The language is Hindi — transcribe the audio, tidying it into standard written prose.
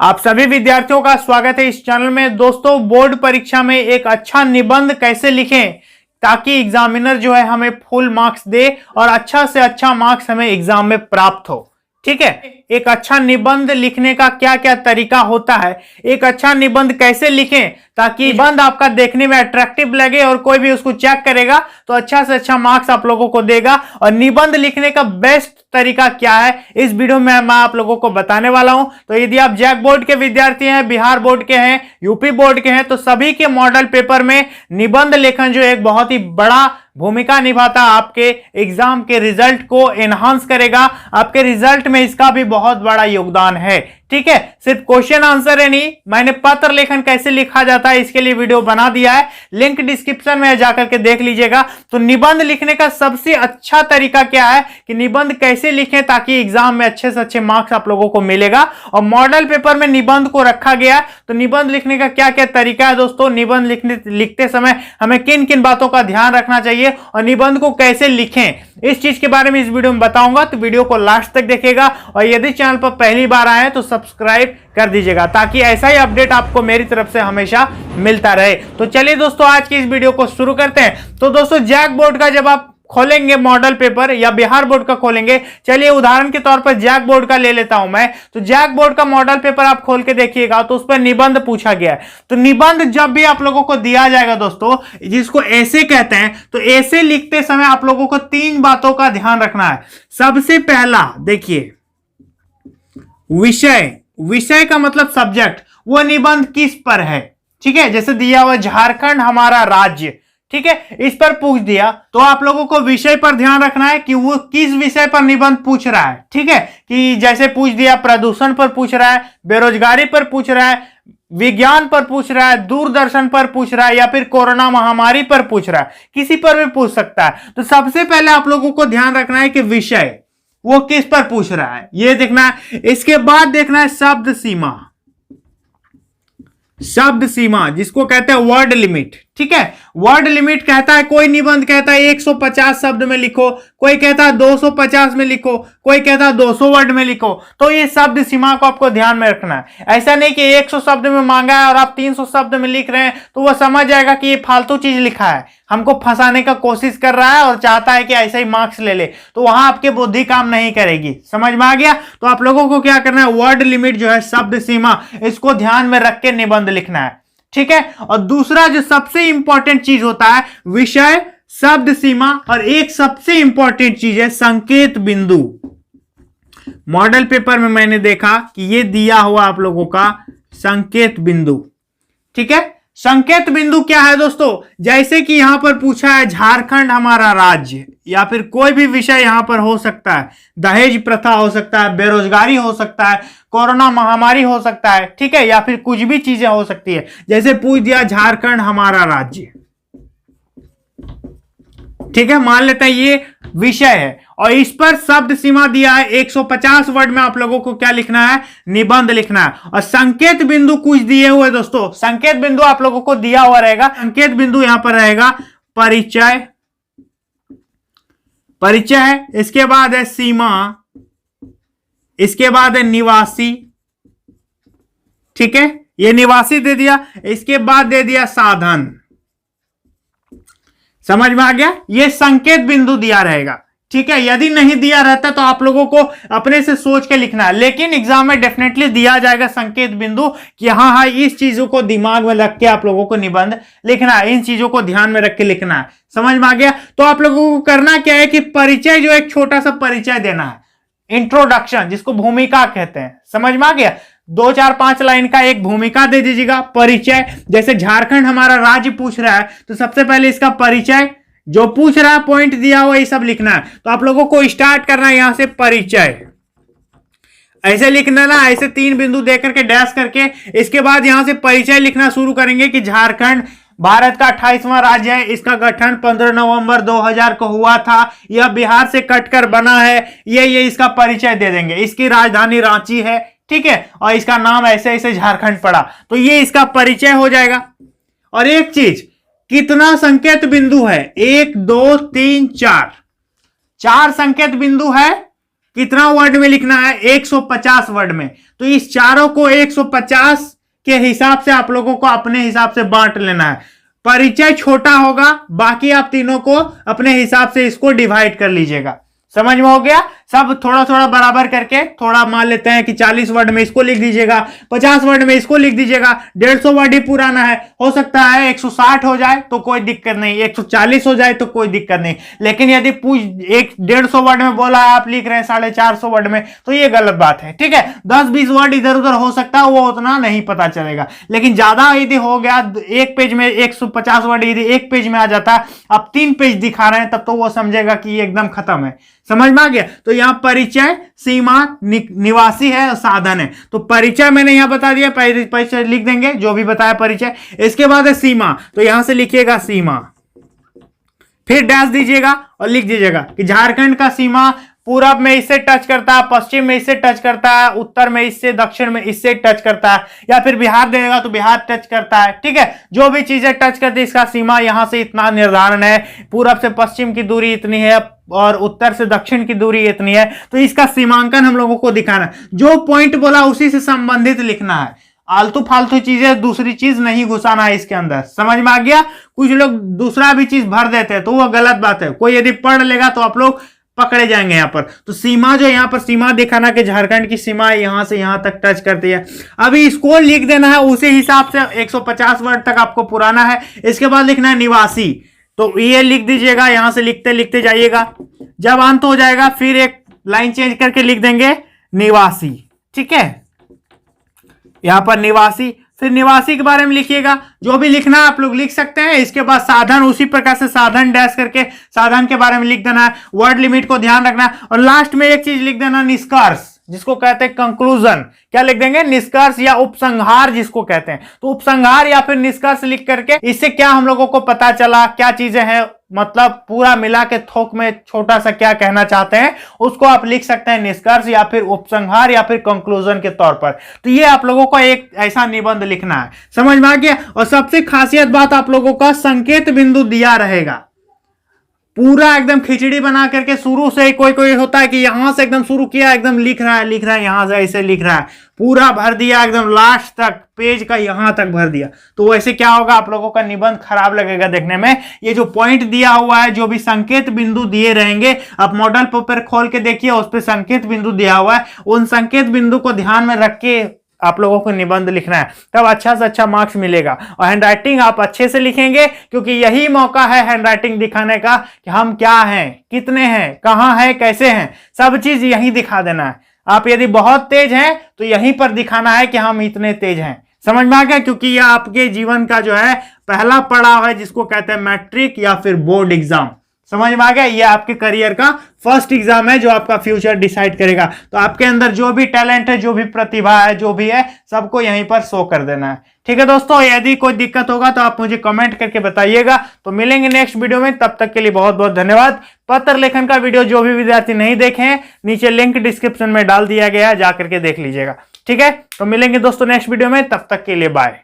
आप सभी विद्यार्थियों का स्वागत है इस चैनल में। दोस्तों, बोर्ड परीक्षा में एक अच्छा निबंध कैसे लिखें ताकि एग्जामिनर जो है हमें फुल मार्क्स दे और अच्छा से अच्छा मार्क्स हमें एग्जाम में प्राप्त हो। ठीक है, एक अच्छा निबंध लिखने का क्या क्या तरीका होता है, एक अच्छा निबंध कैसे लिखें ताकि निबंध आपका देखने में अट्रैक्टिव लगे और कोई भी उसको चेक करेगा तो अच्छा से अच्छा मार्क्स आप लोगों को देगा। और निबंध लिखने का बेस्ट तरीका क्या है इस वीडियो में मैं आप लोगों को बताने वाला हूं। तो यदि आप जैक बोर्ड के विद्यार्थी हैं, बिहार बोर्ड के हैं, यूपी बोर्ड के हैं, तो सभी के मॉडल पेपर में निबंध लेखन जो एक बहुत ही बड़ा भूमिका निभाता, आपके एग्जाम के रिजल्ट को एनहांस करेगा। आपके रिजल्ट में इसका भी बहुत बड़ा योगदान है। ठीक है, सिर्फ क्वेश्चन आंसर है नहीं, मैंने पत्र लेखन कैसे लिखा जाता है इसके लिए वीडियो बना दिया है, लिंक डिस्क्रिप्शन में जाकर के देख लीजिएगा। तो निबंध लिखने का सबसे अच्छा तरीका क्या है कि निबंध कैसे लिखें ताकि एग्जाम में अच्छे से अच्छे मार्क्स आप लोगों को मिलेगा। और मॉडल पेपर में निबंध को रखा गया, तो निबंध लिखने का क्या क्या तरीका है दोस्तों, निबंध लिखते समय हमें किन किन बातों का ध्यान रखना चाहिए और निबंध को कैसे लिखें, इस चीज के बारे में इस वीडियो में बताऊंगा। तो वीडियो को लास्ट तक देखिएगा और यदि चैनल पर पहली बार आए तो सब्सक्राइब कर दीजिएगा ताकि ऐसा ही अपडेट आपको मेरी तरफ से हमेशा मिलता रहे। तो चलिए दोस्तों, आज की इस वीडियो को शुरू करते हैं। तो दोस्तों, जैक बोर्ड का जब आप खोलेंगे मॉडल पेपर या बिहार बोर्ड का खोलेंगे, चलिए उदाहरण के तौर पर जैक बोर्ड का ले लेता हूं मैं। तो जैक बोर्ड का मॉडल पेपर आप खोल के देखिएगा तो उस पर निबंध पूछा गया है। तो निबंध जब भी आप लोगों को दिया जाएगा दोस्तों, जिसको ऐसे कहते हैं, तो ऐसे लिखते समय आप लोगों को तीन बातों का ध्यान रखना है। सबसे पहला देखिए, विषय। विषय का मतलब सब्जेक्ट, वो निबंध किस पर है। ठीक है, जैसे दिया हुआ झारखंड हमारा राज्य, ठीक है, इस पर पूछ दिया तो आप लोगों को विषय पर ध्यान रखना है कि वो किस विषय पर निबंध पूछ रहा है। ठीक है, कि जैसे पूछ दिया प्रदूषण पर पूछ रहा है, बेरोजगारी पर पूछ रहा है, विज्ञान पर पूछ रहा है, दूरदर्शन पर पूछ रहा है, या फिर कोरोना महामारी पर पूछ रहा है, किसी पर भी पूछ सकता है। तो सबसे पहले आप लोगों को ध्यान रखना है कि विषय वो किस पर पूछ रहा है, ये देखना है। इसके बाद देखना है शब्द सीमा। शब्द सीमा जिसको कहते हैं वर्ड लिमिट। ठीक है, वर्ड लिमिट कहता है, कोई निबंध कहता है 150 शब्द में लिखो, कोई कहता है 250 में लिखो, कोई कहता है 200 वर्ड में लिखो। तो ये शब्द सीमा को आपको ध्यान में रखना है। ऐसा नहीं कि 100 शब्द में मांगा है और आप 300 शब्द में लिख रहे हैं तो वह समझ जाएगा कि ये फालतू चीज लिखा है, हमको फंसाने का कोशिश कर रहा है और चाहता है कि ऐसे ही मार्क्स ले ले, तो वहां आपकी बुद्धि काम नहीं करेगी। समझ में आ गया? तो आप लोगों को क्या करना है, वर्ड लिमिट जो है, शब्द सीमा, इसको ध्यान में रख के निबंध लिखना है। ठीक है, और दूसरा जो सबसे इंपॉर्टेंट चीज होता है, विषय, शब्द सीमा, और एक सबसे इंपॉर्टेंट चीज है संकेत बिंदु। मॉडल पेपर में मैंने देखा कि ये दिया हुआ आप लोगों का संकेत बिंदु। ठीक है, संकेत बिंदु क्या है दोस्तों, जैसे कि यहां पर पूछा है झारखंड हमारा राज्य, या फिर कोई भी विषय यहां पर हो सकता है, दहेज प्रथा हो सकता है, बेरोजगारी हो सकता है, कोरोना महामारी हो सकता है। ठीक है, या फिर कुछ भी चीजें हो सकती है। जैसे पूछ दिया झारखंड हमारा राज्य, ठीक है, मान लेते हैं ये विषय है और इस पर शब्द सीमा दिया है 150 वर्ड में आप लोगों को क्या लिखना है, निबंध लिखना है। और संकेत बिंदु कुछ दिए हुए दोस्तों, संकेत बिंदु आप लोगों को दिया हुआ रहेगा। संकेत बिंदु यहां पर रहेगा परिचय, परिचय है, इसके बाद है सीमा, इसके बाद है निवासी। ठीक है, ये निवासी दे दिया, इसके बाद दे दिया साधन। समझ में आ गया? ये संकेत बिंदु दिया रहेगा। ठीक है, यदि नहीं दिया रहता तो आप लोगों को अपने से सोच के लिखना है, लेकिन एग्जाम में डेफिनेटली दिया जाएगा संकेत बिंदु कि हाँ हाँ इस चीजों को दिमाग में रख के आप लोगों को निबंध लिखना है, इन चीजों को ध्यान में रख के लिखना है। समझ में आ गया? तो आप लोगों को करना क्या है कि परिचय जो एक छोटा सा परिचय देना है, इंट्रोडक्शन, जिसको भूमिका कहते हैं। समझ में आ गया? 2 4 5 लाइन का एक भूमिका दे दीजिएगा, परिचय। जैसे झारखंड हमारा राज्य पूछ रहा है तो सबसे पहले इसका परिचय, जो पूछ रहा है पॉइंट दिया हुआ, ये सब लिखना है। तो आप लोगों को स्टार्ट करना है यहां से परिचय, ऐसे लिखना ना, ऐसे 3 बिंदु देकर के डैश करके, इसके बाद यहां से परिचय लिखना शुरू करेंगे कि झारखंड भारत का 28वां राज्य है, इसका गठन 15 नवंबर 2000 को हुआ था, यह बिहार से कटकर बना है, ये इसका परिचय दे देंगे। इसकी राजधानी रांची है, ठीक है, और इसका नाम ऐसे ऐसे झारखंड पड़ा, तो ये इसका परिचय हो जाएगा। और एक चीज, कितना संकेत बिंदु है, 1 2 3 4, 4 संकेत बिंदु है। कितना वर्ड में लिखना है? 150 वर्ड में। तो इस चारों को 150 के हिसाब से आप लोगों को अपने हिसाब से बांट लेना है। परिचय छोटा होगा, बाकी आप तीनों को अपने हिसाब से इसको डिवाइड कर लीजिएगा। समझ में हो गया? सब थोड़ा थोड़ा बराबर करके, थोड़ा मान लेते हैं कि 40 वर्ड में इसको लिख दीजिएगा, 50 वर्ड में इसको लिख दीजिएगा। 150 वर्ड ही पुराना है, हो सकता है 160 हो जाए तो कोई दिक्कत नहीं, 140 हो जाए तो कोई दिक्कत नहीं। लेकिन यदि 150 वर्ड में बोला है, आप लिख रहे हैं 450 वर्ड में, तो ये गलत बात है। ठीक है, 10-20 वर्ड इधर उधर हो सकता है, वो उतना नहीं पता चलेगा। लेकिन ज्यादा यदि हो गया, एक पेज में 150 वर्ड यदि एक पेज में आ जाता है, आप 3 पेज दिखा रहे हैं, तब तो वो समझेगा कि ये एकदम खत्म है। समझ में आ गया? तो यहां परिचय, सीमा, निवासी है, साधन है। तो परिचय मैंने यहां बता दिया, परिचय लिख देंगे जो भी बताया परिचय। इसके बाद है सीमा, तो यहां से लिखिएगा सीमा, फिर डैश दीजिएगा और लिख दीजिएगा कि झारखंड का सीमा पूरब में इससे टच करता है, पश्चिम में इससे टच करता है, उत्तर में इससे, दक्षिण में इससे टच करता है, या फिर बिहार देगा तो बिहार टच करता है। ठीक है, जो भी चीजें टच करती है, इसका सीमा यहां से इतना निर्धारण है, पूरब से पश्चिम की दूरी इतनी है और उत्तर से दक्षिण की दूरी इतनी है। तो इसका सीमांकन हम लोगों को दिखाना है। जो पॉइंट बोला उसी से संबंधित लिखना है, आलतू फालतू चीजें, दूसरी चीज नहीं घुसाना है इसके अंदर। समझ में आ गया? कुछ लोग दूसरा भी चीज भर देते हैं तो वो गलत बात है। कोई यदि पढ़ लेगा तो आप लोग पकड़े जाएंगे यहां पर। तो सीमा, जो यहां पर सीमा दिखाना कि झारखंड की सीमा यहां से यहां तक टच करती है। अभी इसको लिख देना है उसी हिसाब से, 150 वर्ड तक आपको पुराना है। इसके बाद लिखना है निवासी, तो ये लिख दीजिएगा, यहां से लिखते लिखते जाइएगा। जब अंत हो जाएगा फिर एक लाइन चेंज करके लिख देंगे निवासी। ठीक है, यहां पर निवासी, फिर निवासी के बारे में लिखिएगा। जो भी लिखना है आप लोग लिख सकते हैं। इसके बाद साधन, उसी प्रकार से साधन डैश करके साधन के बारे में लिख देना है। वर्ड लिमिट को ध्यान रखना है। और लास्ट में एक चीज लिख देना, निष्कर्ष, जिसको कहते हैं कंक्लूजन। क्या लिख देंगे? निष्कर्ष या उपसंहार जिसको कहते हैं। तो उपसंहार या फिर निष्कर्ष लिख करके इससे क्या हम लोगों को पता चला, क्या चीजें हैं, मतलब पूरा मिला के थोक में छोटा सा क्या कहना चाहते हैं, उसको आप लिख सकते हैं निष्कर्ष या फिर उपसंहार या फिर कंक्लूजन के तौर पर। तो ये आप लोगों को एक ऐसा निबंध लिखना है। समझ में आ गया? और सबसे खासियत बात, आप लोगों का संकेत बिंदु दिया रहेगा। पूरा एकदम खिचड़ी बना करके शुरू से, कोई कोई होता है कि यहां से एकदम शुरू किया, एकदम लिख रहा है, यहां से ऐसे लिख रहा है, पूरा भर दिया एकदम लास्ट तक, पेज का यहां तक भर दिया। तो वैसे क्या होगा, आप लोगों का निबंध खराब लगेगा देखने में। ये जो पॉइंट दिया हुआ है, जो भी संकेत बिंदु दिए रहेंगे, आप मॉडल पेपर खोल के देखिए, उस पर संकेत बिंदु दिया हुआ है। उन संकेत बिंदु को ध्यान में रख के आप लोगों को निबंध लिखना है, तब अच्छा से अच्छा मार्क्स मिलेगा। और हैंडराइटिंग आप अच्छे से लिखेंगे, क्योंकि यही मौका है हैंडराइटिंग दिखाने का कि हम क्या हैं, कितने हैं, कहां हैं, कैसे हैं, सब चीज यहीं दिखा देना है। आप यदि बहुत तेज हैं तो यहीं पर दिखाना है कि हम इतने तेज हैं। समझ में आ गया? क्योंकि यह आपके जीवन का जो है पहला पड़ाव है, जिसको कहते हैं मैट्रिक या फिर बोर्ड एग्जाम। समझ में आ गया? ये आपके करियर का फर्स्ट एग्जाम है जो आपका फ्यूचर डिसाइड करेगा। तो आपके अंदर जो भी टैलेंट है, जो भी प्रतिभा है, जो भी है, सबको यहीं पर शो कर देना है। ठीक है दोस्तों, यदि कोई दिक्कत होगा तो आप मुझे कमेंट करके बताइएगा। तो मिलेंगे नेक्स्ट वीडियो में, तब तक के लिए बहुत बहुत धन्यवाद। पत्र लेखन का वीडियो जो भी विद्यार्थी नहीं देखे हैं, नीचे लिंक डिस्क्रिप्शन में डाल दिया गया है, जाकर के देख लीजिएगा। ठीक है, तो मिलेंगे दोस्तों नेक्स्ट वीडियो में, तब तक के लिए बाय।